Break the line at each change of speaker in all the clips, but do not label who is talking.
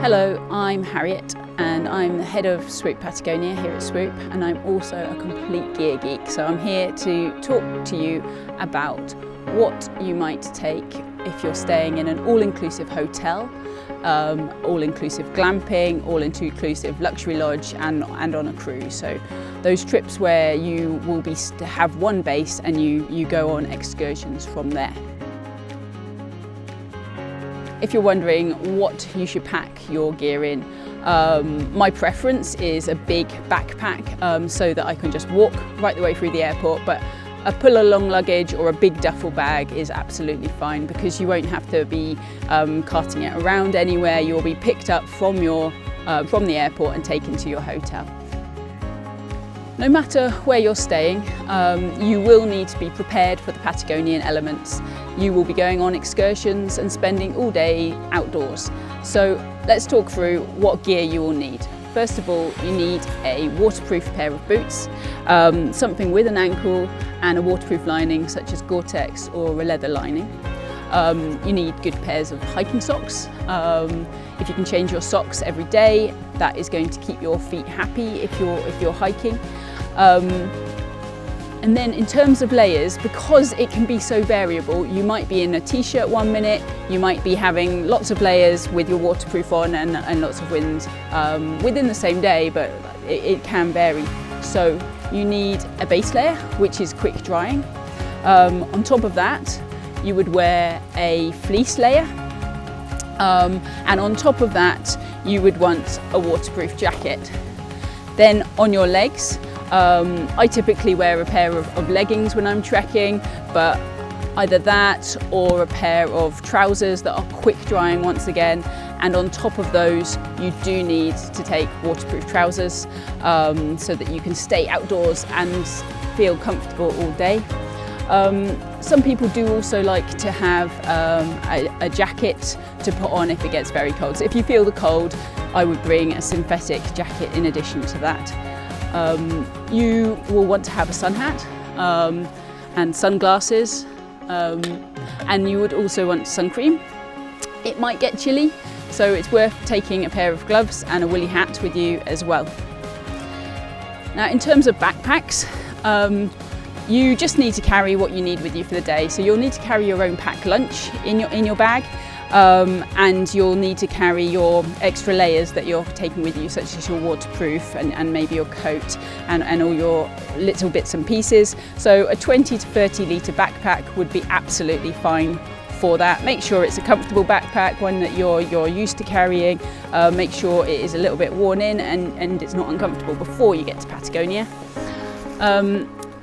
Hello, I'm Harriet and I'm the head of Swoop Patagonia here at Swoop, and I'm also a complete gear geek. So I'm here to talk to you about what you might take if you're staying in an all-inclusive hotel, all-inclusive glamping, all-inclusive luxury lodge and on a cruise. So those trips where you will have one base and you go on excursions from there. If you're wondering what you should pack your gear in, my preference is a big backpack so that I can just walk right the way through the airport, but a pull-along luggage or a big duffel bag is absolutely fine because you won't have to be carting it around anywhere. You'll be picked up from the airport and taken to your hotel. No matter where you're staying, you will need to be prepared for the Patagonian elements. You will be going on excursions and spending all day outdoors. So let's talk through what gear you will need. First of all, you need a waterproof pair of boots, something with an ankle and a waterproof lining such as Gore-Tex or a leather lining. You need good pairs of hiking socks. If you can change your socks every day, that is going to keep your feet happy if you're hiking. And then in terms of layers, because it can be so variable, you might be in a t-shirt 1 minute, you might be having lots of layers with your waterproof on and lots of wind within the same day, but it can vary. So you need a base layer, which is quick drying. On top of that, you would wear a fleece layer. And on top of that, you would want a waterproof jacket. Then on your legs, I typically wear a pair of leggings when I'm trekking, but either that or a pair of trousers that are quick drying once again. And on top of those, you do need to take waterproof trousers so that you can stay outdoors and feel comfortable all day. Some people do also like to have a jacket to put on if it gets very cold. So if you feel the cold, I would bring a synthetic jacket in addition to that. You will want to have a sun hat and sunglasses, and you would also want sun cream. It might get chilly, so it's worth taking a pair of gloves and a woolly hat with you as well. Now, in terms of backpacks, you just need to carry what you need with you for the day. So you'll need to carry your own packed lunch in your bag, and you'll need to carry your extra layers that you're taking with you, such as your waterproof and maybe your coat and all your little bits and pieces. So a 20 to 30 litre backpack would be absolutely fine for that. Make sure it's a comfortable backpack, one that you're used to carrying. Make sure it is a little bit worn in and it's not uncomfortable before you get to Patagonia.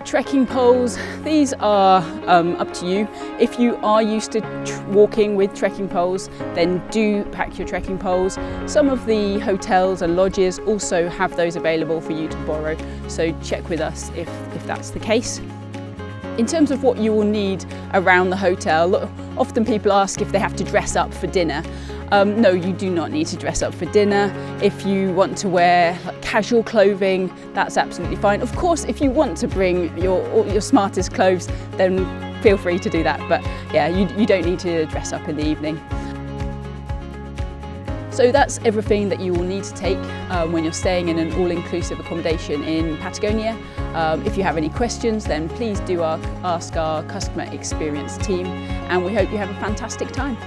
Trekking poles, these are up to you. If you are used to walking with trekking poles, then do pack your trekking poles. Some of the hotels and lodges also have those available for you to borrow, so check with us if that's the case. In terms of what you will need around the hotel, often people ask if they have to dress up for dinner. No, you do not need to dress up for dinner. If you want to wear casual clothing, that's absolutely fine. Of course, if you want to bring your smartest clothes, then feel free to do that. But yeah, you don't need to dress up in the evening. So that's everything that you will need to take when you're staying in an all-inclusive accommodation in Patagonia. If you have any questions, then please do ask our customer experience team, and we hope you have a fantastic time.